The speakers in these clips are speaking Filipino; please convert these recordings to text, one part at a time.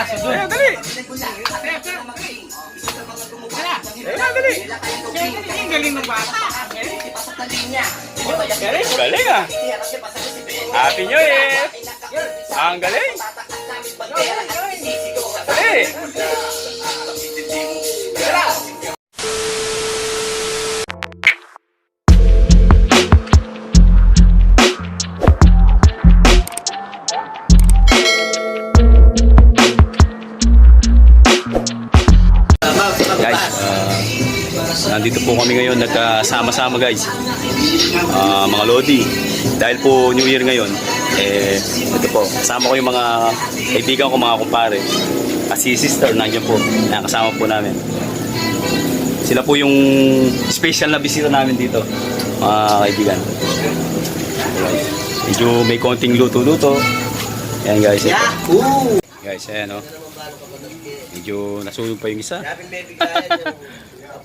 piraso doon. Ayan, dali. Dali. Ang galing ng bata. Galing ah. Happy New Year. Ang galing. Dali. Guys, nandito po kami ngayon nagkasama-sama guys, mga lodi, dahil po New Year ngayon. Ito po, kasama ko yung mga kaibigan ko, mga kumpare, at si sister nandiyan po, nakasama po namin. Sila po yung special na bisita namin dito, mga kaibigan. Medyo may konting luto-luto. Ayan guys, Yahoo! guys, ayan o. Medyo nasunog pa yung isa.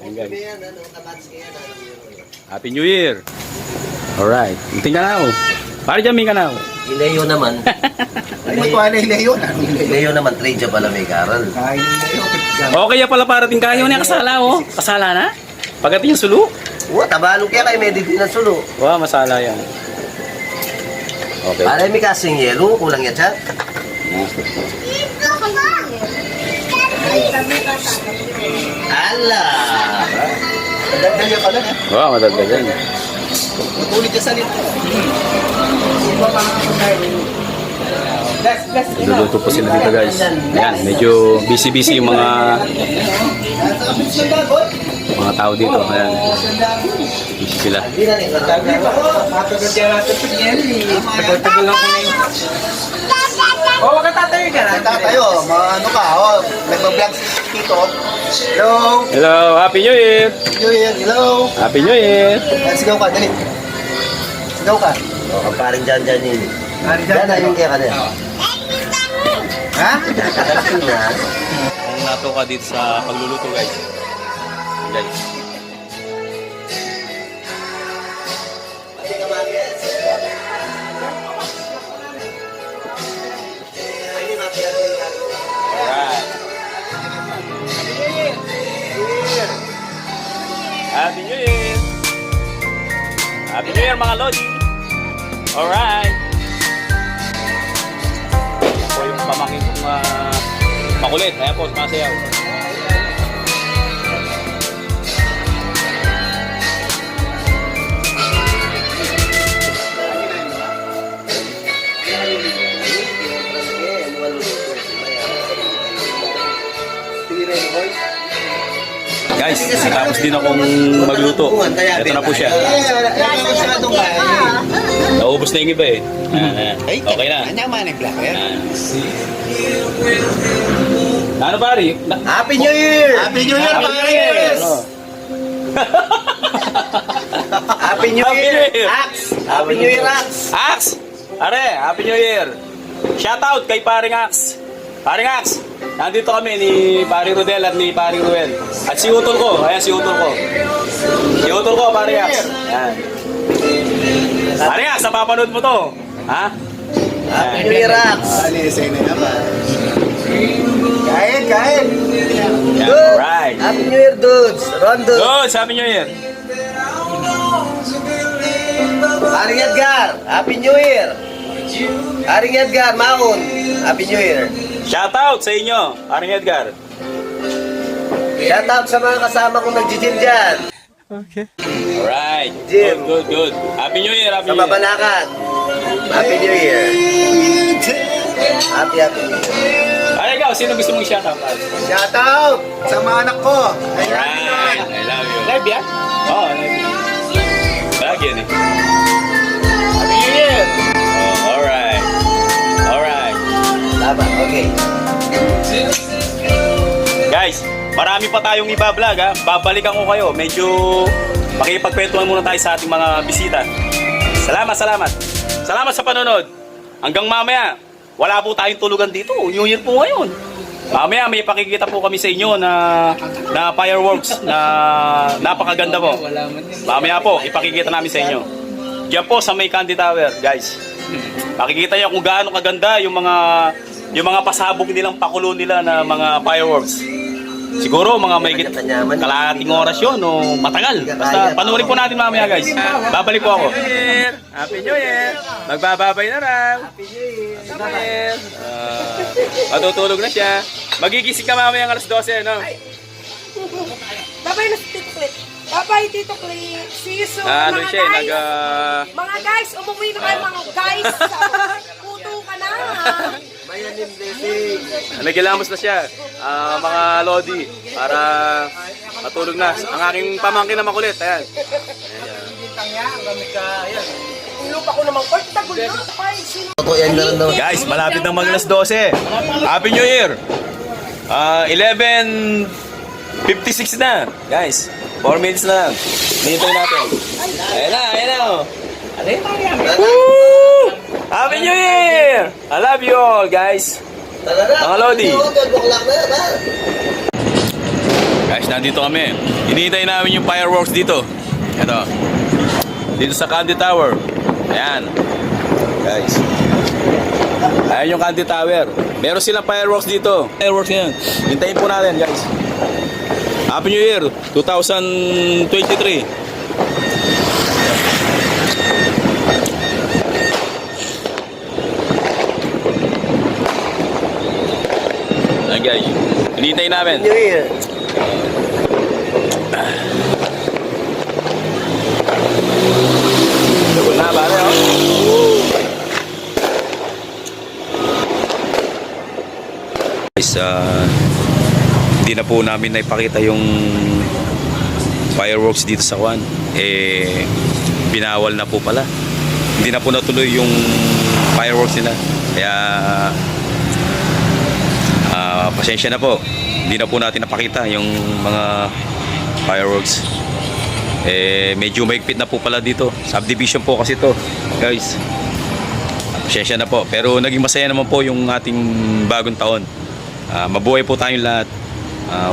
Ayan guys. Happy New Year! Alright. Munting ka na o. Pare dyan, may ka na o. Ilayo naman. Ano ito? Ano ilayo? Ilayo naman, trade pala may karal. Kain ilayo. Okay ya pala parating kayo niya kasala o. Kasala na? Pagdating yung sulo. Tabalog kaya kayo may dito ng sulo. Wow, masala yan. Okay. Para may kasing yelo, kulang yan siya. Ala! Dadalya ka lang. Wow, madagdagan. Ulit ka sa lito. Luluto po sila dito guys. Ayan, medyo busy-busy yung mga tao dito. Ayan. Busy sila. Tagal-tagal lang ko na yun. Oh, wag ka tatayo ka na. Tatayo, ano ka, nagbablog dito. Hello. Hello, Happy New Year! New Year, hello. Happy New Year! Sigaw ka, dali. Sigaw ka. Parang dyan yun. Dyan na yung kaya ka na. Ha? Nakakasing na. Kung nato ka dito sa pagluluto guys. Guys. Alright. Happy New Year! Happy New Year mga lodi! Alright! Yan po yung pamangkin kong makulit. Ayan po, sumasayaw. Guys, natapos din akong magluto. Ito na po siya. Naubos na yung iba eh. Okay na. Ano man nag-black yan? Ano pare? Happy New Year! Happy New Year, Paris! Happy New Year! Axe! Happy New Year, Axe! Axe! Are, Happy New Year! Shout out kay Paring Axe! Paring Axe! Nandito kami ni Paring Rodel at ni Paring Ruel. At si Utol ko. Ayan si Utol ko. Si Utol ko, Paring Axe. Ayan. Paring Axe, napapanood mo to. Ha? Happy New Year, Axe! Alisay na naman. Kain, kain! Ayan, alright. Happy New Year, dudes! Rondo! Good, Happy New Year. Haring Edgar! Happy New Year! Haring Edgar, Maun! Happy New Year! Shout out sa inyo, Paring Edgar. Shout out sa mga kasama kong nag-gym dyan! Alright. Jim. Good. Happy New Year, Happy Sa New Year. Babanakan! Happy New Year! Happy New Year! Ay, ikaw, sino gusto mong shout out? Shout out sa mga anak ko. Alright. I love you. Live yan? Oh, I love you. Lagi yan eh. Happy New Year! Oh, alright. Alright. Tama, okay. Guys, marami pa tayong iba-vlog ha. Babalikan ko kayo. Medyo makikipagkwentuhan muna tayo sa ating mga bisita. Salamat. Salamat sa panonood. Hanggang mamaya, wala po tayong tulugan dito. New Year po ngayon. Mamaya may pakikita po kami sa inyo na fireworks na napakaganda po. Mamaya po, ipakikita namin sa inyo. Diyan po sa may Candy Tower, guys. Makikita nyo kung gaano kaganda yung mga yung mga pasabog nilang pakulo nila na mga fireworks. Siguro mga may kalahating oras yun o matagal. Basta panurin po natin mamaya guys. Babalik po ako. Happy New Year! Magbababay na raw. Happy New Year! Matutulog na siya. Magigising ka mamaya ng alas 12, no? Babay na si Tito Clip. Babay, Tito Clip. See you soon, Ano mga siya, guys. Mga guys, umuwi na kayo mga guys. Puto ka na. Mayanin blessing. Nagilamos na siya, mga lodi, para matulog na. Ang aking pamangkin na makulit, ayan. Lupa ko naman. Or, tagol na. Ay, sino? Ako yan na rin daw. Guys, malapit ng mag alas 12. Happy New Year! 11:56 na. Guys, 4 minutes na lang. Hinihintay natin. Ayan na, ayan na. Oh. Woo! Happy New Year! I love you all, guys. Mga Lodi. Guys, nandito kami. Hinihintay namin yung fireworks dito. Ito. Dito sa Candy Tower. Ayan. Guys. Ayan yung Candy Tower. Meron silang fireworks dito. Fireworks yan. Hintayin po natin, guys. Happy New Year 2023. Ayan, guys. Hinihintay namin. New Year. Double na, pare, oh. Guys, hindi na po namin naipakita yung fireworks dito sa Kwan. Binawal na po pala. Hindi na po natuloy yung fireworks nila. Kaya, pasensya na po. Hindi na po natin napakita yung mga fireworks. Medyo maigpit na po pala dito. Subdivision po kasi to, guys. Pasensya na po. Pero naging masaya naman po yung ating bagong taon. Mabuhay po tayong lahat.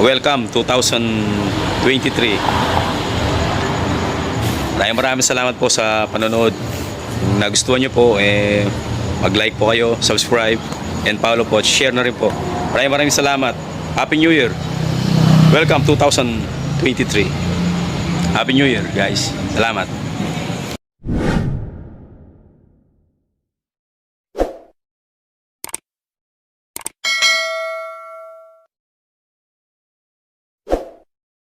Welcome 2023. Maraming salamat po sa panonood. Kung nagustuhan nyo po, mag-like po kayo, subscribe, and follow po, share na rin po. Maraming salamat. Happy New Year. Welcome 2023. Happy New Year, guys. Salamat.